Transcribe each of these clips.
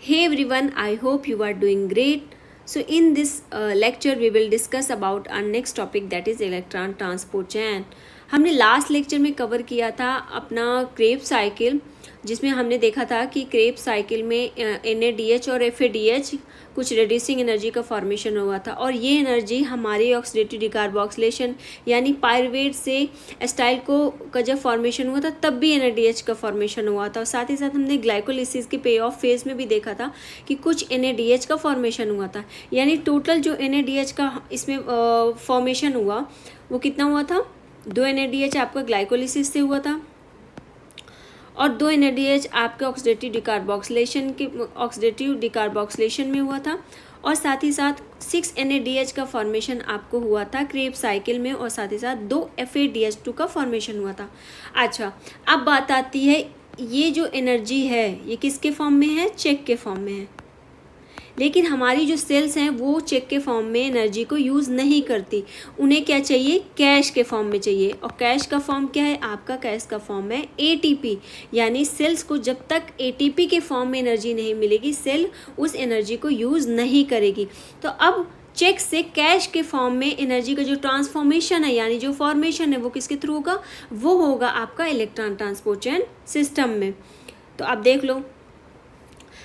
Hey everyone, I hope you are doing great. So in this lecture we will discuss about our next topic, that is electron transport chain. हमने last lecture में cover किया था अपना Krebs cycle, जिसमें हमने देखा था कि क्रेब्स साइकिल में NADH और FADH कुछ रिड्यूसिंग एनर्जी का फॉर्मेशन हुआ था, और ये एनर्जी हमारी ऑक्सीडेटिव डिकार्बोक्सिलेशन यानी पायरुवेट से एस्टाइल को का जब फॉर्मेशन हुआ था तब भी NADH का फॉर्मेशन हुआ था। और साथ ही साथ हमने ग्लाइकोलिसिस के पे ऑफ फेज में भी देखा था कि कुछ NADH का फॉर्मेशन हुआ था, यानी टोटल जो NADH का इसमें फॉर्मेशन हुआ वो कितना हुआ था। 2 NADH आपका ग्लाइकोलिसिस से हुआ था और 2 NADH आपके ऑक्सीडेटिव डिकार्बोक्सिलेशन में हुआ था, और साथ ही साथ 6 NADH का फॉर्मेशन आपको हुआ था क्रेब्स साइकिल में, और साथ ही साथ 2 FADH2 का फॉर्मेशन हुआ था। अच्छा, अब बात आती है ये जो एनर्जी है ये किसके फॉर्म में है, चेक के फॉर्म में है। लेकिन हमारी जो सेल्स हैं वो चेक के फॉर्म में एनर्जी को यूज़ नहीं करती, उन्हें क्या चाहिए, कैश के फॉर्म में चाहिए। और कैश का फॉर्म क्या है, आपका कैश का फॉर्म है ATP, यानी सेल्स को जब तक ATP के फॉर्म में एनर्जी नहीं मिलेगी सेल उस एनर्जी को यूज़ नहीं करेगी। तो अब चेक से कैश के फॉर्म में एनर्जी का जो ट्रांसफॉर्मेशन है यानी जो फॉर्मेशन है वो किसके थ्रू होगा, वो होगा आपका इलेक्ट्रॉन ट्रांसपोर्ट चेन सिस्टम में। तो आप देख लो,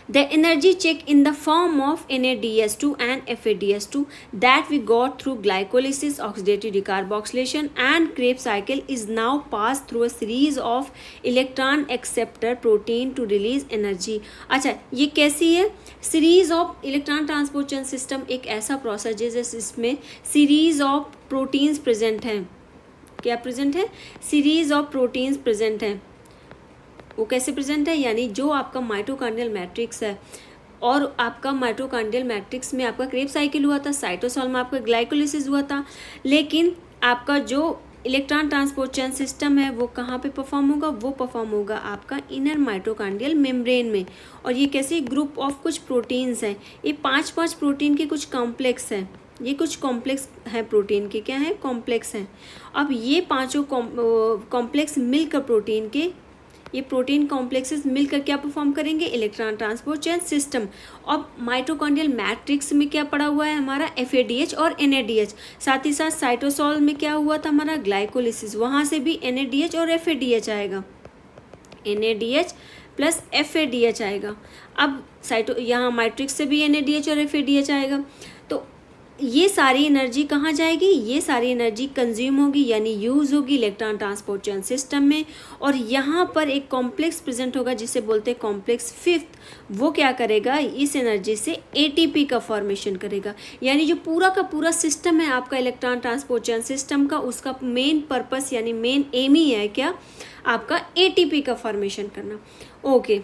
the energy check in the form of NADH2 and FADH2 that we got through glycolysis, oxidative decarboxylation and Krebs cycle is now passed through a series of electron acceptor protein to release energy। अच्छा, ये कैसी है, series of electron transport chain system एक ऐसा process है जिसमें series of proteins present हैं। क्या प्रेजेंट है, सीरीज ऑफ प्रोटीन्स प्रेजेंट हैं। वो कैसे प्रेजेंट है, यानी जो आपका माइटोकॉन्ड्रियल मैट्रिक्स है और आपका माइटोकॉन्ड्रियल मैट्रिक्स में आपका क्रेब्स साइकिल हुआ था, साइटोसॉल में आपका ग्लाइकोलिसिस हुआ था, लेकिन आपका जो इलेक्ट्रॉन ट्रांसपोर्ट चेन सिस्टम है वो कहाँ पे परफॉर्म होगा, वो परफॉर्म होगा आपका इनर माइटोकॉन्ड्रियल मेम्ब्रेन में। और ये कैसे ग्रुप ऑफ कुछ प्रोटीन्स हैं, ये 5 प्रोटीन के कुछ कॉम्प्लेक्स हैं, ये कुछ कॉम्प्लेक्स हैं प्रोटीन के, क्या है, कॉम्प्लेक्स हैं। अब ये 5 कॉम्प्लेक्स मिलकर प्रोटीन के, ये प्रोटीन कॉम्प्लेक्सेस मिलकर क्या परफॉर्म करेंगे, इलेक्ट्रॉन ट्रांसपोर्ट चेन सिस्टम। और माइटोकॉन्ड्रियल मैट्रिक्स में क्या पड़ा हुआ है हमारा, FADH और NADH। साथ ही साथ साइटोसॉल में क्या हुआ था हमारा, ग्लाइकोलिसिस, वहाँ से भी NADH और FADH आएगा, NADH प्लस FADH आएगा। अब यहाँ मैट्रिक्स से भी NADH और FADH आएगा। तो ये सारी एनर्जी कहाँ जाएगी, ये सारी एनर्जी कंज्यूम होगी यानी यूज़ होगी इलेक्ट्रॉन ट्रांसपोर्ट चेन सिस्टम में। और यहाँ पर एक कॉम्प्लेक्स प्रेजेंट होगा जिसे बोलते हैं कॉम्प्लेक्स 5, वो क्या करेगा, इस एनर्जी से ATP का फॉर्मेशन करेगा। यानी जो पूरा का पूरा सिस्टम है आपका इलेक्ट्रॉन ट्रांसपोर्ट चेन सिस्टम का, उसका मेन पर्पस यानी मेन एम ही है क्या, आपका ATP का फॉर्मेशन करना। ओके,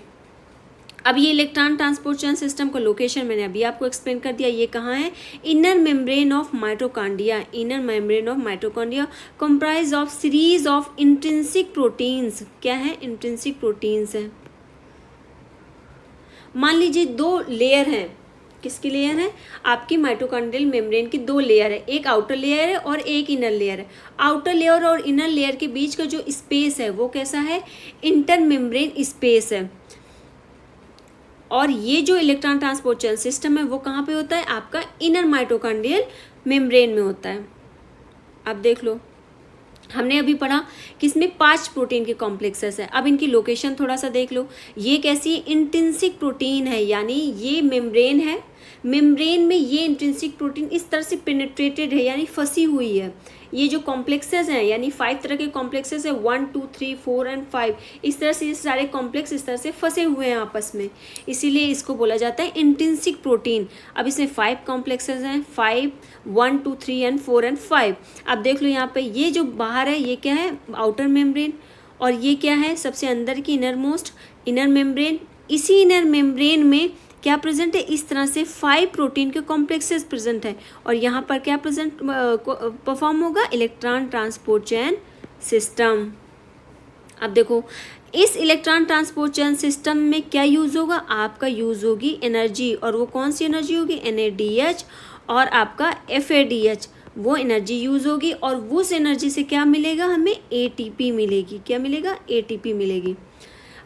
अब ये इलेक्ट्रॉन ट्रांसपोर्ट चेन सिस्टम का लोकेशन मैंने अभी आपको एक्सप्लेन कर दिया, ये कहाँ है, inner membrane of mitochondria. Inner membrane of mitochondria comprise of series of intrinsic proteins. क्या है, इंट्रिंसिक प्रोटीन्स है। मान लीजिए 2 लेयर हैं, किसकी लेयर है, आपकी माइटोकॉन्ड्रियल मेम्ब्रेन की 2 लेयर है, एक आउटर लेयर है और एक इनर लेयर है। आउटर लेयर और इनर लेयर के बीच का जो स्पेस है वो कैसा है, इंटर मेम्ब्रेन स्पेस है। और ये जो इलेक्ट्रॉन ट्रांसपोर्ट चेन सिस्टम है वो कहाँ पे होता है, आपका इनर माइटोकॉन्ड्रियल मेम्ब्रेन में होता है। अब देख लो, हमने अभी पढ़ा कि इसमें 5 प्रोटीन के कॉम्प्लेक्सेस है। अब इनकी लोकेशन थोड़ा सा देख लो, ये कैसी इंट्रिंसिक प्रोटीन है, यानी ये मेम्ब्रेन है, मेम्ब्रेन में ये इंट्रिंसिक प्रोटीन इस तरह से पेनिट्रेटेड है यानी फंसी हुई है। ये जो कॉम्प्लेक्सेस हैं यानी 5 तरह के कॉम्प्लेक्सेस है, 1 2 3 4 एंड 5, इस तरह से ये सारे कॉम्प्लेक्स इस तरह से फंसे हुए हैं आपस में, इसीलिए इसको बोला जाता है इंट्रिंसिक प्रोटीन। अब इसमें 5 कॉम्प्लेक्सेस हैं, 5 1 2 3 एंड 4 एंड 5। अब देख लो यहाँ पे ये जो बाहर है ये क्या है, आउटर मेम्ब्रेन, और ये क्या है, सबसे अंदर की इनर मोस्ट इनर मेम्ब्रेन। इसी इनर मेम्ब्रेन में क्या प्रेजेंट है, इस तरह से 5 प्रोटीन के कॉम्प्लेक्सेस प्रेजेंट है, और यहाँ पर क्या प्रेजेंट परफॉर्म होगा, इलेक्ट्रॉन ट्रांसपोर्ट चेन सिस्टम। अब देखो, इस इलेक्ट्रॉन ट्रांसपोर्ट चेन सिस्टम में क्या यूज़ होगा, आपका यूज़ होगी एनर्जी, और वो कौन सी एनर्जी होगी, NADH और आपका FADH, वो एनर्जी यूज़ होगी। और उस एनर्जी से क्या मिलेगा, हमें ATP मिलेगी। क्या मिलेगा, ATP मिलेगी।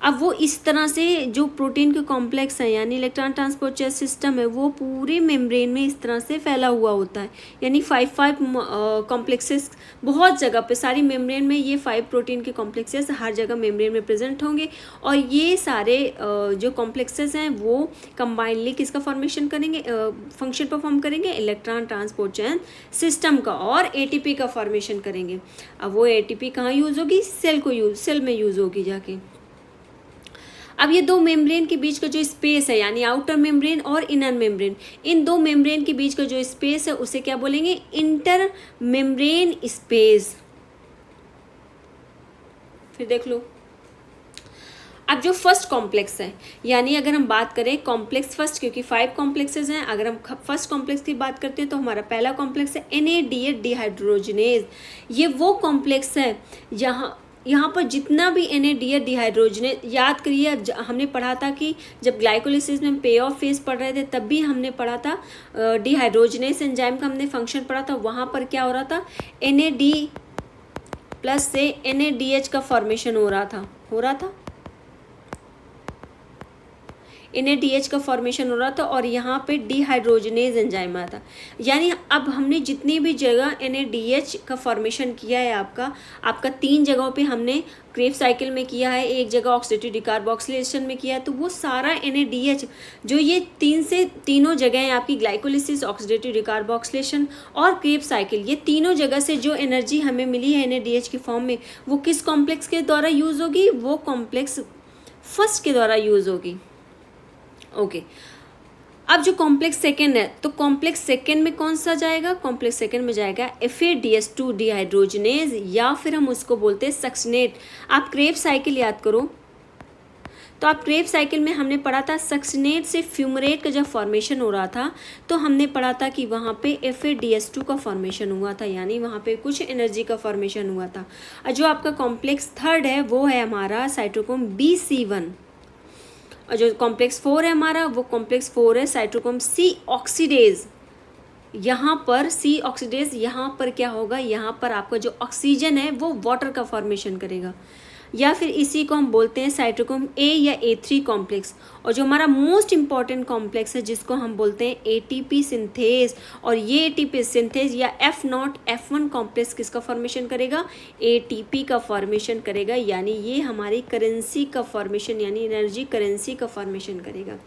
अब वो इस तरह से जो प्रोटीन के कॉम्प्लेक्स है यानी इलेक्ट्रॉन ट्रांसपोर्ट चेन सिस्टम है वो पूरे मेम्ब्रेन में इस तरह से फैला हुआ होता है, यानी 5 कॉम्प्लेक्सेस बहुत जगह पे सारी मेम्ब्रेन में ये 5 प्रोटीन के कॉम्प्लेक्सेस हर जगह मेम्ब्रेन में प्रेजेंट होंगे और ये सारे जो कॉम्प्लेक्सेस हैं वो कंबाइनली किसका फॉर्मेशन करेंगे, फंक्शन परफॉर्म करेंगे इलेक्ट्रॉन ट्रांसपोर्ट चेन सिस्टम का और एटीपी का फॉर्मेशन करेंगे। अब वो एटीपी कहाँ यूज़ होगी, सेल में यूज़ होगी जाके। अब ये दो मेम्ब्रेन के बीच का जो स्पेस है यानी आउटर मेम्ब्रेन और इनर मेम्ब्रेन, इन दो मेम्ब्रेन के बीच का जो स्पेस है उसे क्या बोलेंगे, इंटर मेम्ब्रेन स्पेस। फिर देख लो अब जो फर्स्ट कॉम्प्लेक्स है यानी अगर हम बात करें कॉम्प्लेक्स फर्स्ट, क्योंकि 5 कॉम्प्लेक्सेस हैं, अगर हम फर्स्ट कॉम्प्लेक्स की बात करते हैं तो हमारा पहला कॉम्प्लेक्स है NADH डिहाइड्रोजनेज। ये वो कॉम्प्लेक्स है यहाँ पर जितना भी NADH डिहाइड्रोजनेज, याद करिए हमने पढ़ा था कि जब ग्लाइकोलिसिस में पे ऑफ फेज पढ़ रहे थे तब भी हमने पढ़ा था डिहाइड्रोजनेज एंजाइम का हमने फंक्शन पढ़ा था। वहाँ पर क्या हो रहा था, NAD प्लस से NADH का फॉर्मेशन हो रहा था NADH का फॉर्मेशन हो रहा था और यहाँ पे डिहाइड्रोजनेज एंजाइम आया था। यानी अब हमने जितनी भी जगह NADH का फॉर्मेशन किया है आपका 3 जगहों पे हमने क्रेब साइकिल में किया है, एक जगह ऑक्सीडेटिव डिकार्बोक्सिलेशन में किया है, तो वो सारा NADH जो ये तीनों जगह हैं आपकी ग्लाइकोलिसिस, ऑक्सीडेटिव डिकार्बोक्सिलेशन और क्रेब साइकिल, ये तीनों जगह से जो एनर्जी हमें मिली है NADH की फॉर्म में वो किस कॉम्प्लेक्स के द्वारा यूज़ होगी, वो कॉम्प्लेक्स फर्स्ट के द्वारा यूज़ होगी। ओके अब जो कॉम्प्लेक्स सेकेंड है तो कॉम्प्लेक्स सेकेंड में कौन सा जाएगा, कॉम्प्लेक्स सेकेंड में जाएगा FADH2 डिहाइड्रोजनेज या फिर हम उसको बोलते हैं सक्सिनेट। आप क्रेब साइकिल याद करो तो आप क्रेब साइकिल में हमने पढ़ा था सक्सिनेट से फ्यूमरेट का जब फॉर्मेशन हो रहा था तो हमने पढ़ा था कि वहाँ पे FADH2 का फॉर्मेशन हुआ था, यानी वहाँ पे कुछ एनर्जी का फॉर्मेशन हुआ था। और जो आपका कॉम्प्लेक्स थर्ड है वो है हमारा साइटोक्रोम BC1 और जो कॉम्प्लेक्स 4 है हमारा वो कॉम्प्लेक्स 4 है साइटोक्रोम C ऑक्सीडेज। यहाँ पर C ऑक्सीडेज यहाँ पर क्या होगा, यहाँ पर आपका जो ऑक्सीजन है वो वाटर का फॉर्मेशन करेगा या फिर इसी को हम बोलते हैं साइटोक्रोम A या A3 कॉम्प्लेक्स। और जो हमारा मोस्ट इम्पॉर्टेंट कॉम्प्लेक्स है जिसको हम बोलते हैं ATP सिंथेज, और ये ATP सिंथेज या F0 F1 कॉम्प्लेक्स किसका फॉर्मेशन करेगा, ATP का फॉर्मेशन करेगा, यानी ये हमारी करेंसी का फॉर्मेशन यानी एनर्जी करेंसी का फॉर्मेशन करेगा।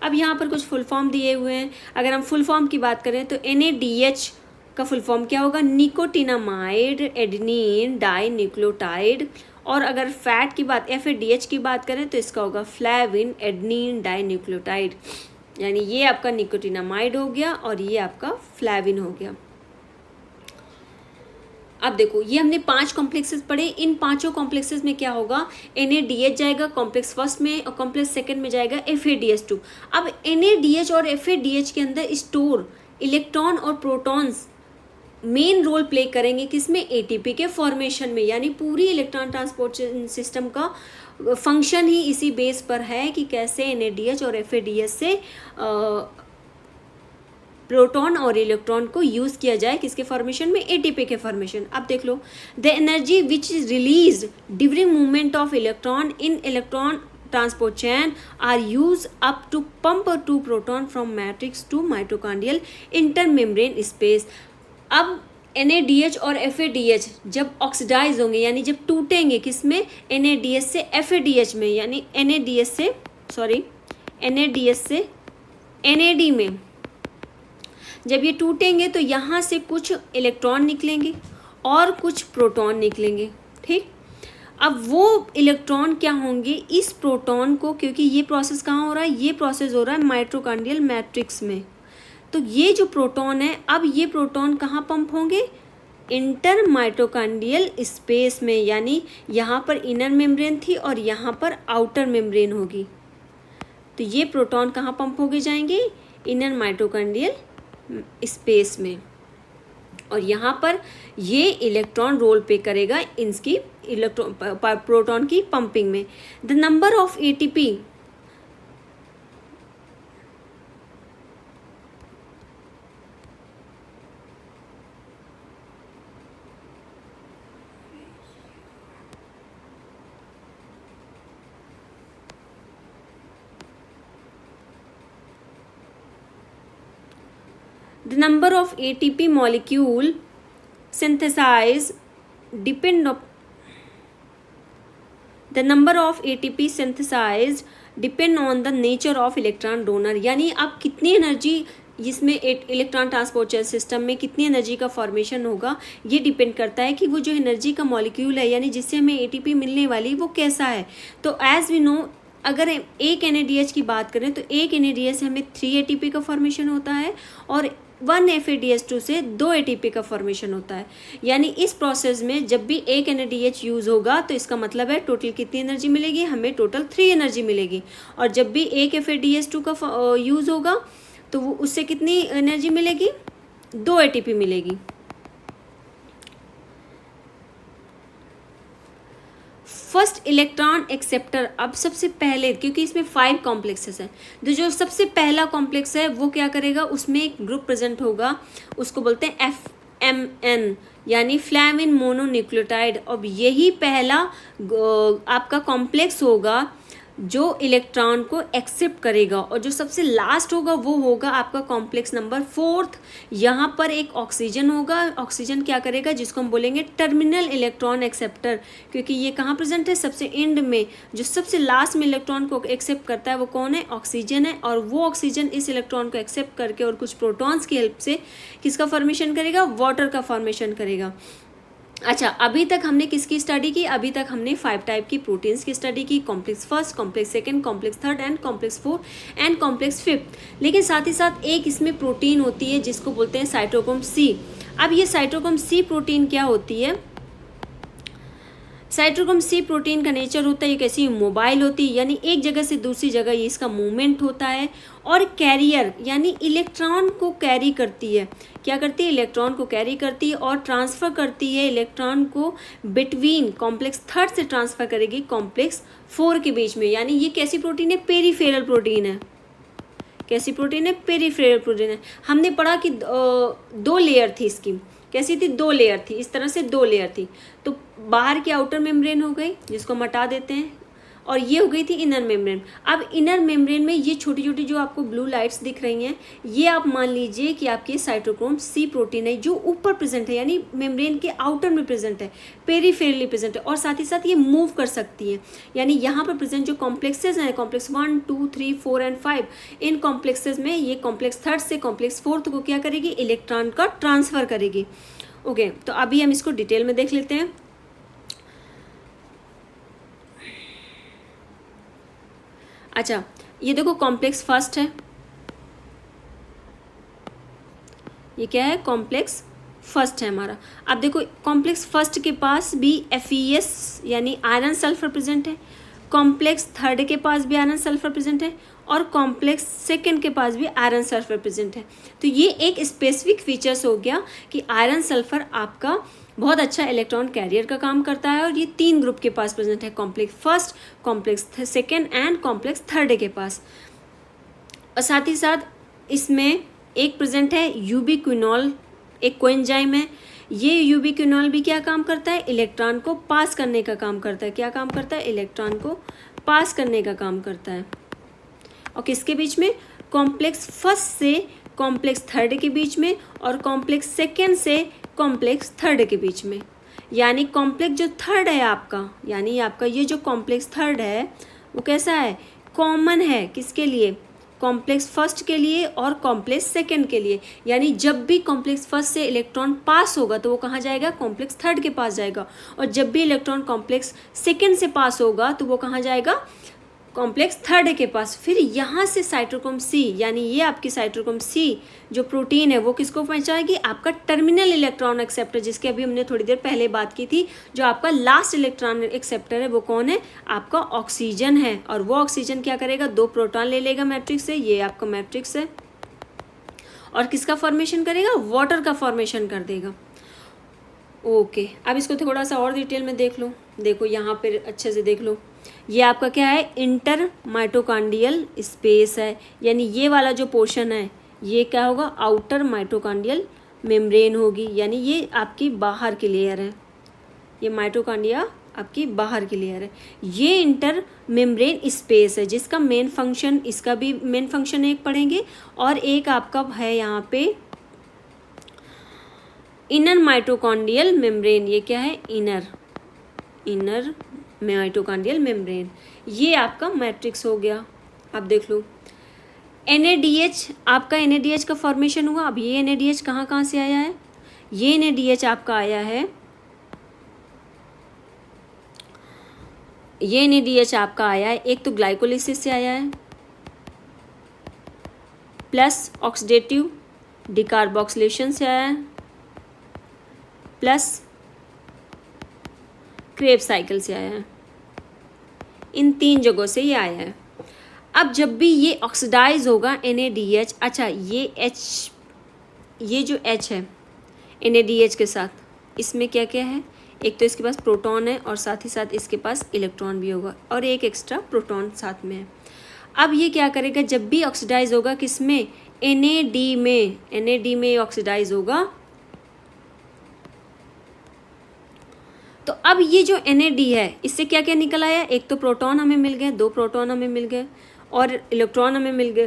अब यहाँ पर कुछ फुल फॉर्म दिए हुए हैं, अगर हम फुल फॉर्म की बात करें तो NADH का फुल फॉर्म क्या होगा, निकोटिनामाइड एडेनिन डाई न्यूक्लियोटाइड, और अगर फैट की बात FADH की बात करें तो इसका होगा फ्लैविन एडेनिन डाई न्यूक्लियोटाइड, यानी ये आपका निकोटिनामाइड हो गया और ये आपका फ्लैविन हो गया। अब देखो ये हमने 5 कॉम्प्लेक्सेस पढ़े, इन पांचों कॉम्प्लेक्सेस में क्या होगा, NADH जाएगा कॉम्प्लेक्स फर्स्ट में और कॉम्प्लेक्स सेकंड में जाएगा FADH2। अब NADH और FADH के अंदर स्टोर इलेक्ट्रॉन और प्रोटॉन्स मेन रोल प्ले करेंगे किसमें, ATP के फॉर्मेशन में, यानी पूरी इलेक्ट्रॉन ट्रांसपोर्ट सिस्टम का फंक्शन ही इसी बेस पर है कि कैसे NADH और FADH से प्रोटॉन और इलेक्ट्रॉन को यूज़ किया जाए किसके फॉर्मेशन में, ATP के फॉर्मेशन। अब देख लो the energy which is release during movement of electron in electron transport chain are used up to pump 2 proton from matrix to mitochondrial intermembrane space। अब NADH और FADH जब ऑक्सीडाइज होंगे यानी जब टूटेंगे किसमें, NADH से FADH में, यानी NADH से NAD में जब ये टूटेंगे तो यहाँ से कुछ इलेक्ट्रॉन निकलेंगे और कुछ प्रोटॉन निकलेंगे, ठीक। अब वो इलेक्ट्रॉन क्या होंगे, इस प्रोटॉन को, क्योंकि ये प्रोसेस कहाँ हो रहा है, ये प्रोसेस हो रहा है माइटोकॉन्ड्रियल मैट्रिक्स में, तो ये जो प्रोटॉन है अब ये प्रोटॉन कहाँ पंप होंगे, इंटर माइटोकॉन्ड्रियल स्पेस में, यानी यहाँ पर इनर मेम्ब्रेन थी और यहाँ पर आउटर मेम्ब्रेन होगी, तो ये प्रोटॉन कहाँ पंप होके जाएंगे, इनर माइटोकॉन्ड्रियल स्पेस में, और यहाँ पर ये इलेक्ट्रॉन रोल प्ले करेगा इनकी प्रोटॉन की पंपिंग में। The number of ATP the number of ATP molecule synthesized depend on the number of ATP synthesized depend on the nature of electron donor, यानी आप कितनी एनर्जी जिसमें इलेक्ट्रॉन ट्रांसपोर्टर सिस्टम में कितनी एनर्जी का formation होगा, ये डिपेंड करता है कि वो जो एनर्जी का मॉलिक्यूल है यानी जिससे हमें ATP मिलने वाली वो कैसा है। तो एज वी नो, अगर एक NADH की बात करें तो एक NADH से हमें 3 ATP का फॉर्मेशन होता है और 1 FADH2 से 2 ATP का फॉर्मेशन होता है। यानी इस प्रोसेस में जब भी एक NADH यूज़ होगा तो इसका मतलब है टोटल कितनी एनर्जी मिलेगी, हमें टोटल 3 एनर्जी मिलेगी। और जब भी एक FADH2 का यूज़ होगा तो वो उससे कितनी एनर्जी मिलेगी, 2 ATP मिलेगी। फर्स्ट इलेक्ट्रॉन एक्सेप्टर, अब सबसे पहले क्योंकि इसमें 5 कॉम्प्लेक्सेस हैं, तो जो सबसे पहला कॉम्प्लेक्स है वो क्या करेगा, उसमें एक ग्रुप प्रेजेंट होगा, उसको बोलते हैं FMN यानी फ्लैविन मोनोन्यूक्लियोटाइड। अब यही पहला आपका कॉम्प्लेक्स होगा जो इलेक्ट्रॉन को एक्सेप्ट करेगा, और जो सबसे लास्ट होगा वो होगा आपका कॉम्प्लेक्स नंबर 4। यहाँ पर एक ऑक्सीजन होगा, ऑक्सीजन क्या करेगा, जिसको हम बोलेंगे टर्मिनल इलेक्ट्रॉन एक्सेप्टर, क्योंकि ये कहाँ प्रेजेंट है, सबसे एंड में। जो सबसे लास्ट में इलेक्ट्रॉन को एक्सेप्ट करता है वो कौन है, ऑक्सीजन है। और वो ऑक्सीजन इस इलेक्ट्रॉन को एक्सेप्ट करके और कुछ प्रोटॉन्स की हेल्प से किसका फॉर्मेशन करेगा, वाटर का फॉर्मेशन करेगा। अच्छा, अभी तक हमने किसकी स्टडी की, अभी तक हमने 5 टाइप की प्रोटीन्स की स्टडी की, complex first, complex second, complex third and complex 4 and complex 5। लेकिन साथ ही साथ एक इसमें प्रोटीन होती है जिसको बोलते हैं साइटोक्रोम C। अब ये साइटोक्रोम C प्रोटीन क्या होती है, साइटोक्रोम C प्रोटीन का नेचर होता है ये कैसी, मोबाइल होती है, यानी एक जगह से दूसरी जगह ये इसका मूवमेंट होता है। और कैरियर यानी इलेक्ट्रॉन को कैरी करती है, क्या करती है, इलेक्ट्रॉन को कैरी करती है और ट्रांसफ़र करती है इलेक्ट्रॉन को बिटवीन कॉम्प्लेक्स थर्ड से ट्रांसफ़र करेगी कॉम्प्लेक्स 4 के बीच में। यानी ये कैसी प्रोटीन है, पेरीफेरल प्रोटीन है। कैसी प्रोटीन है, पेरीफेरल प्रोटीन है। हमने पढ़ा कि 2 लेयर थी इसकी, कैसी थी, 2 लेयर थी, इस तरह से 2 लेयर थी। तो बाहर की आउटर मेम्ब्रेन हो गई जिसको हम हटा देते हैं, और ये हो गई थी इनर मेम्ब्रेन। अब इनर मेम्ब्रेन में ये छोटी छोटी जो आपको ब्लू लाइट्स दिख रही हैं, ये आप मान लीजिए कि आपकी साइटोक्रोम C प्रोटीन है जो ऊपर प्रेजेंट है, यानी मेम्ब्रेन के आउटर में प्रेजेंट है, पेरीफेरली प्रेजेंट है, और साथ ही साथ ये मूव कर सकती है। यानी यहाँ पर प्रेजेंट जो कॉम्प्लेक्सेस हैं, कॉम्प्लेक्स 1, 2, 3, 4 एंड 5, इन कॉम्प्लेक्सेस में ये कॉम्प्लेक्स थर्ड से कॉम्प्लेक्स 4 को क्या करेगी, इलेक्ट्रॉन का ट्रांसफ़र करेगी। ओके, तो अभी हम इसको डिटेल में देख लेते हैं। अच्छा, ये देखो कॉम्प्लेक्स फर्स्ट है, ये क्या है, कॉम्प्लेक्स फर्स्ट है हमारा। अब देखो कॉम्प्लेक्स फर्स्ट के पास भी FeS यानी आयरन सल्फर प्रेजेंट है, कॉम्प्लेक्स थर्ड के पास भी आयरन सल्फर प्रेजेंट है, और कॉम्प्लेक्स सेकंड के पास भी आयरन सल्फर प्रेजेंट है। तो ये एक स्पेसिफिक फीचर्स हो गया कि आयरन सल्फर आपका बहुत अच्छा इलेक्ट्रॉन कैरियर का काम करता है, और ये 3 ग्रुप के पास प्रेजेंट है, complex first, complex second and complex third के पास। और साथ ही साथ इसमें एक प्रेजेंट है यूबिक्विनॉल, एक कोएंजाइम है। ये यूबिक्विनॉल भी क्या काम करता है, इलेक्ट्रॉन को पास करने का काम करता है। क्या काम करता है, इलेक्ट्रॉन को पास करने का काम करता है। और किसके बीच में, कॉम्प्लेक्स फर्स्ट से कॉम्प्लेक्स थर्ड के बीच में, और कॉम्प्लेक्स सेकंड से कॉम्प्लेक्स थर्ड के बीच में। यानी कॉम्प्लेक्स जो थर्ड है आपका, यानी आपका ये जो कॉम्प्लेक्स थर्ड है वो कैसा है, कॉमन है किसके लिए, कॉम्प्लेक्स फर्स्ट के लिए और कॉम्प्लेक्स सेकंड के लिए। यानी जब भी कॉम्प्लेक्स फर्स्ट से इलेक्ट्रॉन पास होगा तो वो कहाँ जाएगा, कॉम्प्लेक्स थर्ड के पास जाएगा, और जब भी इलेक्ट्रॉन कॉम्प्लेक्स सेकंड से पास होगा तो वो कहाँ जाएगा, कॉम्प्लेक्स थर्ड के पास। फिर यहाँ से साइटोक्रोम C यानी ये आपकी साइटोक्रोम C जो प्रोटीन है वो किसको पहुँचाएगी, आपका टर्मिनल इलेक्ट्रॉन एक्सेप्टर, जिसके अभी हमने थोड़ी देर पहले बात की थी। जो आपका लास्ट इलेक्ट्रॉन एक्सेप्टर है वो कौन है, आपका ऑक्सीजन है। और वो ऑक्सीजन क्या करेगा, 2 प्रोटॉन ले लेगा मैट्रिक्स से, ये आपका मैट्रिक्स है, और किसका फॉर्मेशन करेगा, वाटर का फॉर्मेशन कर देगा। ओके, अब इसको थोड़ा सा और डिटेल में देख लो। देखो यहाँ पर अच्छे से देख लो, ये आपका क्या है, इंटर माइटोकांडियल स्पेस है, यानी ये वाला जो पोर्शन है ये क्या होगा, आउटर माइटोकांडियल मेम्ब्रेन होगी, यानी ये आपकी बाहर की लेयर है, ये माइटोकांडिया आपकी बाहर की लेयर है। ये इंटर मेम्ब्रेन स्पेस है जिसका मेन फंक्शन, इसका भी मेन फंक्शन एक पढ़ेंगे, और एक आपका है यहाँ पे इनर माइटोकॉन्ड्रियल मेम्ब्रेन, ये क्या है, इनर माइटोकॉन्ड्रियल मेम्ब्रेन, ये आपका मैट्रिक्स हो गया। अब देख लो NADH, आपका NADH का फॉर्मेशन हुआ। अब ये NADH कहाँ कहाँ से आया है, ये NADH आपका आया है, ये NADH आपका आया है, एक तो ग्लाइकोलिसिस से आया है, प्लस ऑक्सीडेटिव डिकार्बोक्सिलेशन से आया है, प्लस क्रेब्स साइकिल से आया है। इन 3 जगहों से ये आया है। अब जब भी ये ऑक्सीडाइज होगा NADH, अच्छा ये जो H है NADH के साथ, इसमें क्या क्या है, एक तो इसके पास प्रोटॉन है और साथ ही साथ इसके पास इलेक्ट्रॉन भी होगा और एक एक्स्ट्रा प्रोटॉन साथ में है। अब ये क्या करेगा, जब भी ऑक्सीडाइज होगा किसमें, NAD में ऑक्सीडाइज होगा। तो अब ये जो NAD है, इससे क्या क्या निकल आया, एक तो प्रोटॉन हमें मिल गए, 2 प्रोटॉन हमें मिल गए और इलेक्ट्रॉन हमें मिल गए,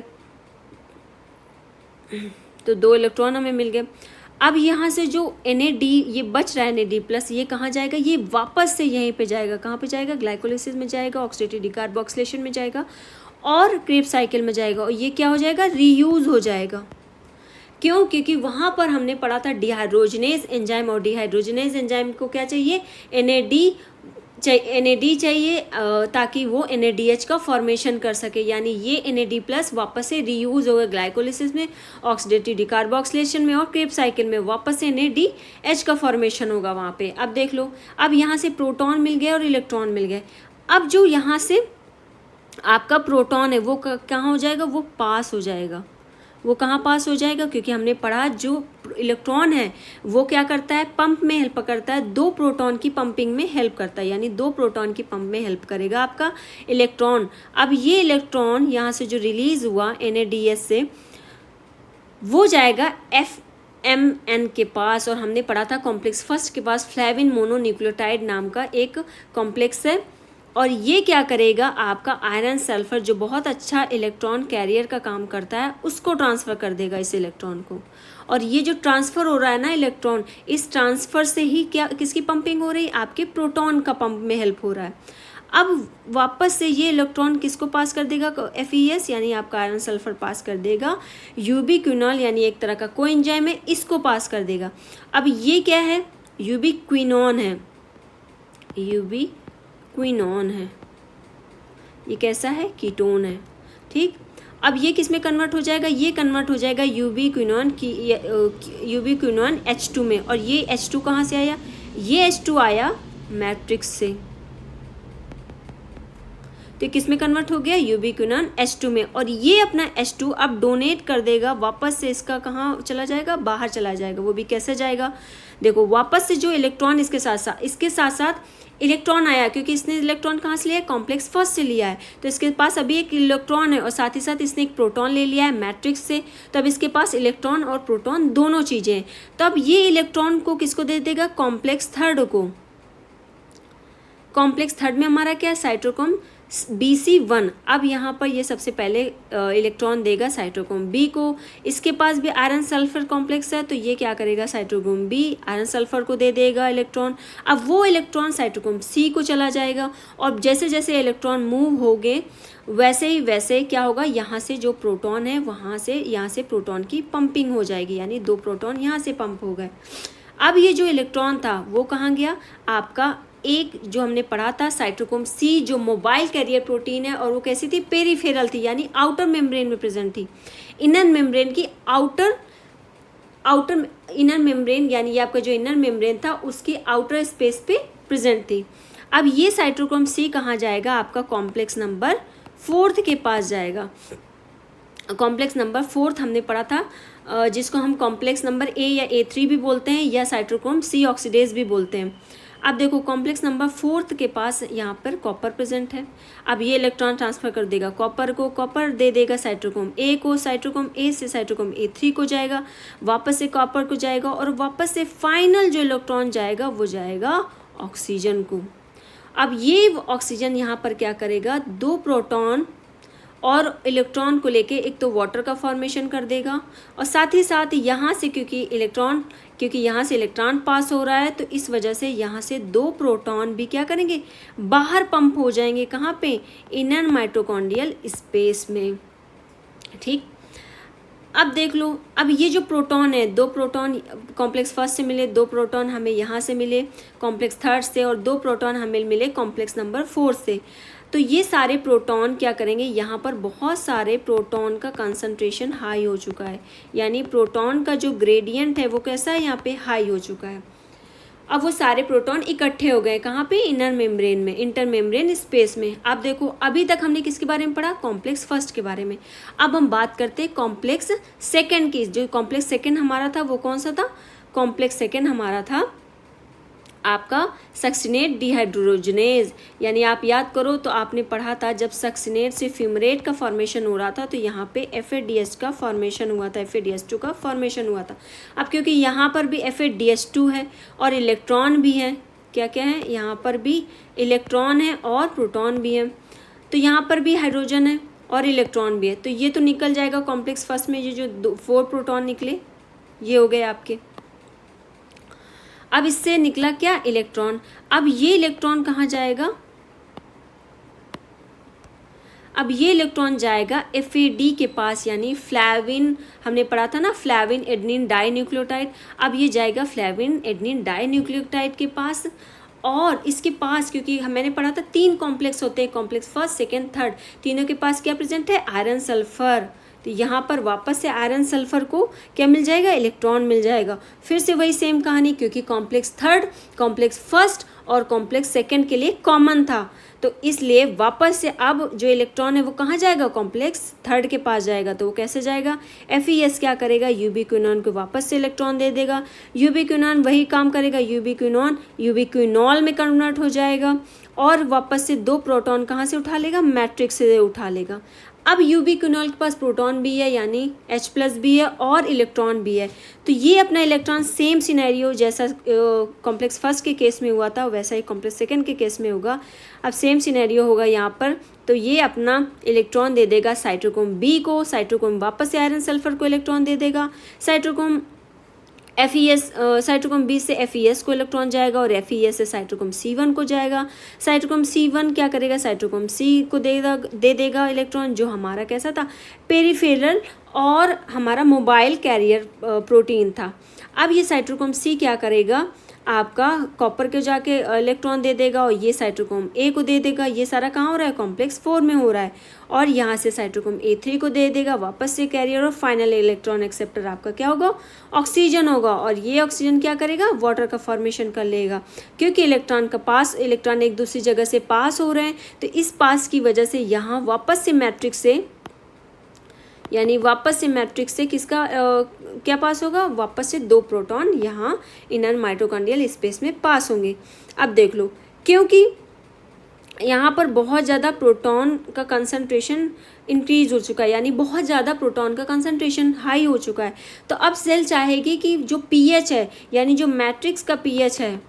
तो 2 इलेक्ट्रॉन हमें मिल गए। अब यहाँ से जो NAD ये बच रहा है NAD प्लस, ये कहाँ जाएगा, ये वापस से यहीं पे जाएगा, कहाँ पे जाएगा, ग्लाइकोलिसिस में जाएगा, ऑक्सीडेटिव डिकार्बोक्सिलेशन में जाएगा और क्रेब्स साइकिल में जाएगा और ये क्या हो जाएगा, रीयूज हो जाएगा। क्यों, क्योंकि वहाँ पर हमने पढ़ा था डिहाइड्रोजनेज एंजाइम, और डिहाइड्रोजनेज एंजाइम को क्या चाहिए, NAD चाहिए ताकि वो NADH का फॉर्मेशन कर सके, यानी ये NAD प्लस वापस से रीयूज होगा ग्लाइकोलिसिस में, ऑक्सीडेटिव डिकार्बोक्सिलेशन में और क्रेब्स साइकिल में वापस से NADH का फॉर्मेशन होगा वहाँ पे। अब देख लो, अब यहाँ से प्रोटॉन मिल गए और इलेक्ट्रॉन मिल गए। अब जो यहाँ से आपका प्रोटॉन है वो कहाँ हो जाएगा, वो पास हो जाएगा। वो कहाँ पास हो जाएगा, क्योंकि हमने पढ़ा जो इलेक्ट्रॉन है वो क्या करता है, पंप में हेल्प करता है, 2 प्रोटॉन की पंपिंग में हेल्प करता है, यानी 2 प्रोटॉन की पंप में हेल्प करेगा आपका इलेक्ट्रॉन। अब ये इलेक्ट्रॉन यहाँ से जो रिलीज हुआ NADH से, वो जाएगा FMN के पास, और हमने पढ़ा था कॉम्प्लेक्स फर्स्ट के पास फ्लेविन मोनोन्यूक्लियोटाइड नाम का एक कॉम्प्लेक्स है, और ये क्या करेगा, आपका आयरन सल्फर जो बहुत अच्छा इलेक्ट्रॉन कैरियर का काम करता है उसको ट्रांसफ़र कर देगा इस इलेक्ट्रॉन को। और ये जो ट्रांसफ़र हो रहा है ना इलेक्ट्रॉन, इस ट्रांसफ़र से ही क्या किसकी पंपिंग हो रही है, आपके प्रोटॉन का पंप में हेल्प हो रहा है। अब वापस से ये इलेक्ट्रॉन किसको पास कर देगा, FeS यानी आपका आयरन सल्फर पास कर देगा, यूबिक्विनॉल यानी एक तरह का कोएंजाइम है, इसको पास कर देगा। अब ये क्या है, यूबिक्विनॉन है, यूबिक्विनॉन है, ये कैसा है, कीटोन है, ठीक। अब ये किस में कन्वर्ट हो जाएगा, ये कन्वर्ट हो जाएगा यूबिक्विनॉन H2 में, और ये H2 कहाँ से आया, ये H2 आया मैट्रिक्स से, तो किस में कन्वर्ट हो गया, यूबिक्विनॉन H2 में। और ये अपना H2 अब डोनेट कर देगा वापस से, इसका कहाँ चला जाएगा, बाहर चला जाएगा। वो भी कैसे जाएगा, देखो वापस से जो इलेक्ट्रॉन इसके साथ साथ इलेक्ट्रॉन आया, क्योंकि इसने इलेक्ट्रॉन कहाँ से लिया है, कॉम्प्लेक्स फर्स्ट से लिया है, तो इसके पास अभी एक इलेक्ट्रॉन है और साथ ही साथ इसने एक प्रोटॉन ले लिया है मैट्रिक्स से, तब इसके पास इलेक्ट्रॉन और प्रोटॉन दोनों चीज़ें हैं। तब ये इलेक्ट्रॉन को किसको दे देगा, कॉम्प्लेक्स थर्ड को। कॉम्प्लेक्स थर्ड में हमारा क्या है, साइटोक्रोम BC1। अब यहाँ पर ये सबसे पहले इलेक्ट्रॉन देगा साइटोक्रोम B को, इसके पास भी आयरन सल्फर कॉम्प्लेक्स है, तो ये क्या करेगा, साइटोक्रोम B आयरन सल्फर को दे देगा इलेक्ट्रॉन। अब वो इलेक्ट्रॉन साइटोक्रोम C को चला जाएगा, और जैसे जैसे इलेक्ट्रॉन मूव होंगे वैसे क्या होगा, यहाँ से जो प्रोटॉन है यहाँ से प्रोटॉन की पंपिंग हो जाएगी, यानी 2 प्रोटॉन यहाँ से पंप हो गए। अब ये जो इलेक्ट्रॉन था वो कहाँ गया, आपका एक जो हमने पढ़ा था साइटोक्रोम C जो मोबाइल कैरियर प्रोटीन है, और वो कैसी थी, पेरिफेरल थी, यानी आउटर मेम्ब्रेन में प्रेजेंट थी। इनर मेम्ब्रेन की आउटर इनर मेम्ब्रेन, यानी ये आपका जो इनर मेम्ब्रेन था उसकी आउटर स्पेस पे प्रेजेंट थी। अब ये साइटोक्रोम C कहाँ जाएगा, आपका कॉम्प्लेक्स नंबर 4 के पास जाएगा। कॉम्प्लेक्स नंबर 4 हमने पढ़ा था, जिसको हम कॉम्प्लेक्स नंबर A या A3 भी बोलते हैं, या साइटोक्रोम C ऑक्सीडेज भी बोलते हैं। अब देखो कॉम्प्लेक्स नंबर 4 के पास यहाँ पर कॉपर प्रेजेंट है। अब ये इलेक्ट्रॉन ट्रांसफर कर देगा कॉपर को, कॉपर दे देगा साइटोक्रोम A को, साइटोक्रोम A से साइटोक्रोम A3 को जाएगा, वापस से कॉपर को जाएगा, और वापस से फाइनल जो इलेक्ट्रॉन जाएगा वो जाएगा ऑक्सीजन को। अब ये ऑक्सीजन यहाँ पर क्या करेगा, 2 प्रोटॉन और इलेक्ट्रॉन को लेके एक तो वाटर का फॉर्मेशन कर देगा, और साथ ही साथ यहाँ से क्योंकि यहाँ से इलेक्ट्रॉन पास हो रहा है, तो इस वजह से यहाँ से 2 प्रोटॉन भी क्या करेंगे, बाहर पंप हो जाएंगे। कहाँ पे, इनर माइटोकॉन्ड्रियल स्पेस में। ठीक, अब देख लो, अब ये जो प्रोटॉन है, 2 प्रोटॉन कॉम्प्लेक्स फर्स्ट से मिले, 2 प्रोटॉन हमें यहाँ से मिले कॉम्प्लेक्स थर्ड से, और 2 प्रोटॉन हमें मिले कॉम्प्लेक्स नंबर 4 से। तो ये सारे प्रोटॉन क्या करेंगे, यहाँ पर बहुत सारे प्रोटॉन का कंसंट्रेशन हाई हो चुका है, यानी प्रोटॉन का जो ग्रेडियंट है वो कैसा है, यहाँ पे हाई हो चुका है। अब वो सारे प्रोटॉन इकट्ठे हो गए कहाँ पे, इनर मेम्ब्रेन में, इंटर मेम्ब्रेन स्पेस में। अब देखो, अभी तक हमने किसके बारे में पढ़ा, कॉम्प्लेक्स फर्स्ट के बारे में। अब हम बात करते हैं कॉम्प्लेक्स सेकेंड की। जो कॉम्प्लेक्स सेकेंड हमारा था वो कौन सा था, कॉम्प्लेक्स सेकेंड हमारा था आपका सक्सिनेट डिहाइड्रोजनेज। यानी आप याद करो तो आपने पढ़ा था जब सक्सिनेट से फ्यूमरेट का फॉर्मेशन हो रहा था तो यहाँ पे FADH का फॉर्मेशन हुआ था, FADH2 का फॉर्मेशन हुआ था। अब क्योंकि यहाँ पर भी FADH2 है और इलेक्ट्रॉन भी है, क्या क्या है, यहाँ पर भी इलेक्ट्रॉन है और प्रोटॉन भी है, तो यहाँ पर भी हाइड्रोजन है और इलेक्ट्रॉन भी है, तो ये तो निकल जाएगा कॉम्प्लेक्स फर्स्ट में। ये जो 4 प्रोटॉन निकले ये हो गए आपके। अब इससे निकला क्या, इलेक्ट्रॉन। अब ये इलेक्ट्रॉन कहाँ जाएगा, अब ये इलेक्ट्रॉन जाएगा FAD के पास, यानी फ्लैविन, हमने पढ़ा था ना फ्लैविन एडेनिन डाई न्यूक्लियोटाइड। अब ये जाएगा फ्लैविन एडेनिन डाई न्यूक्लियोटाइड के पास, और इसके पास क्योंकि मैंने पढ़ा था 3 कॉम्प्लेक्स होते हैं, कॉम्प्लेक्स फर्स्ट सेकेंड थर्ड, तीनों के पास क्या प्रेजेंट है, आयरन सल्फर। तो यहाँ पर वापस से आयरन सल्फर को क्या मिल जाएगा, इलेक्ट्रॉन मिल जाएगा। फिर से वही सेम कहानी, क्योंकि कॉम्प्लेक्स थर्ड, कॉम्प्लेक्स फर्स्ट और कॉम्प्लेक्स सेकंड के लिए कॉमन था, तो इसलिए वापस से अब जो इलेक्ट्रॉन है वो कहाँ जाएगा, कॉम्प्लेक्स थर्ड के पास जाएगा। तो वो कैसे जाएगा, FeS क्या करेगा, यूबिक्विनॉन को वापस से इलेक्ट्रॉन दे देगा। यूबिक्विनॉन वही काम करेगा, यूबिक्विनॉन यूबिक्विनॉल में कन्वर्ट हो जाएगा, और वापस से 2 प्रोटॉन कहाँ से उठा लेगा, मैट्रिक्स से उठा लेगा। अब यूबिक्विनॉल के पास प्रोटॉन भी है, यानी H+ भी है और इलेक्ट्रॉन भी है, तो ये अपना इलेक्ट्रॉन सेम सिनेरियो जैसा कॉम्प्लेक्स फर्स्ट के केस में हुआ था वैसा ही कॉम्प्लेक्स सेकंड के केस में होगा। अब सेम सिनेरियो होगा यहाँ पर, तो ये अपना इलेक्ट्रॉन दे देगा साइटोक्रोम B को, साइटोक्रोम वापस से आयरन सल्फर को इलेक्ट्रॉन दे देगा, साइटोक्रोम FeS, साइटोक्रोम B से FeS को इलेक्ट्रॉन जाएगा और FeS से साइटोक्रोम C1 को जाएगा। साइटोक्रोम C1 क्या करेगा, साइटोक्रोम C को दे देगा इलेक्ट्रॉन, जो हमारा कैसा था, पेरिफेरल और हमारा मोबाइल कैरियर प्रोटीन था। अब ये साइटोक्रोम C क्या करेगा, आपका कॉपर को जाके इलेक्ट्रॉन दे देगा और ये साइटोक्रोम A को दे देगा। ये सारा कहाँ हो रहा है, कॉम्प्लेक्स 4 में हो रहा है, और यहाँ से साइटोक्रोम A3 को दे देगा वापस से कैरियर, और फाइनल इलेक्ट्रॉन एक्सेप्टर आपका क्या होगा, ऑक्सीजन होगा, और ये ऑक्सीजन क्या करेगा, वाटर का फॉर्मेशन कर लेगा। क्योंकि इलेक्ट्रॉन एक दूसरी जगह से पास हो रहे हैं, तो इस पास की वजह से यहाँ वापस से मैट्रिक्स से, यानी वापस से मैट्रिक्स से किसका क्या पास होगा, वापस से 2 प्रोटॉन यहाँ इनर माइटोकॉन्ड्रियल स्पेस में पास होंगे। अब देख लो, क्योंकि यहाँ पर बहुत ज़्यादा प्रोटॉन का कंसंट्रेशन इंक्रीज हो चुका है, यानी बहुत ज़्यादा प्रोटॉन का कंसंट्रेशन हाई हो चुका है, तो अब सेल चाहेगी कि जो pH है, यानी जो मैट्रिक्स का pH है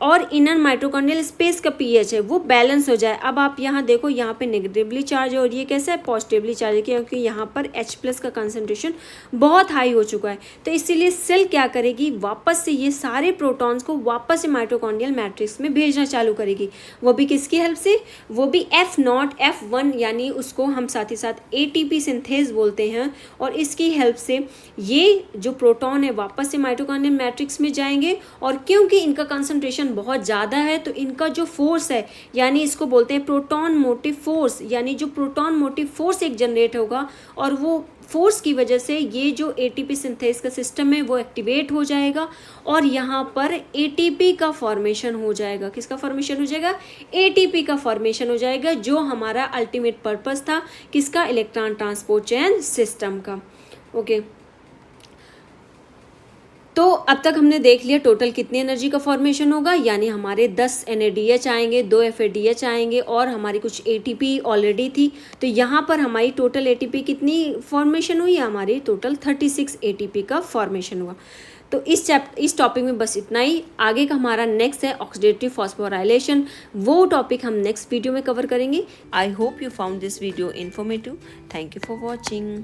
और इनर माइटोकॉन्ड्रियल स्पेस का pH है वो बैलेंस हो जाए। अब आप यहाँ देखो, यहाँ पे नेगेटिवली चार्ज है और ये कैसा है, पॉजिटिवली चार्ज है, क्योंकि यहाँ पर H+ का कंसंट्रेशन बहुत हाई हो चुका है। तो इसीलिए सेल क्या करेगी, वापस से ये सारे प्रोटॉन्स को वापस से माइटोकॉन्ड्रियल मैट्रिक्स में भेजना चालू करेगी। वो भी किसकी हेल्प से, वो भी F0 F1, यानी उसको हम साथ ही साथ ATP सिंथेज बोलते हैं, और इसकी हेल्प से ये जो प्रोटॉन है वापस से माइटोकॉन्ड्रियल मैट्रिक्स में जाएंगे। और क्योंकि इनका कंसंट्रेशन बहुत ज़्यादा है तो इनका जो फोर्स है, यानी इसको बोलते हैं प्रोटॉन मोटिव फोर्स, यानी जो प्रोटॉन मोटिव फोर्स एक जनरेट होगा, और वो फोर्स की वजह से ये जो ATP सिंथेस का सिस्टम है वो एक्टिवेट हो जाएगा, और यहाँ पर ATP का फॉर्मेशन हो जाएगा। किसका फॉर्मेशन हो जाएगा, ATP का फॉर्मेशन हो जाएगा, जो हमारा अल्टीमेट पर्पस था किसका, इलेक्ट्रॉन ट्रांसपोर्ट चेन सिस्टम का। ओके, तो अब तक हमने देख लिया टोटल कितनी एनर्जी का फॉर्मेशन होगा, यानी हमारे 10 NADH आएंगे, 2 FADH आएंगे, और हमारी कुछ ATP ऑलरेडी थी। तो यहाँ पर हमारी टोटल ATP कितनी फॉर्मेशन हुई है, हमारी टोटल 36 ATP का फॉर्मेशन हुआ। तो इस टॉपिक में बस इतना ही। आगे का हमारा नेक्स्ट है ऑक्सीडेटिव फॉस्फोराइलेशन, वो टॉपिक हम नेक्स्ट वीडियो में कवर करेंगे। I hope you found this video informative. Thank you for watching.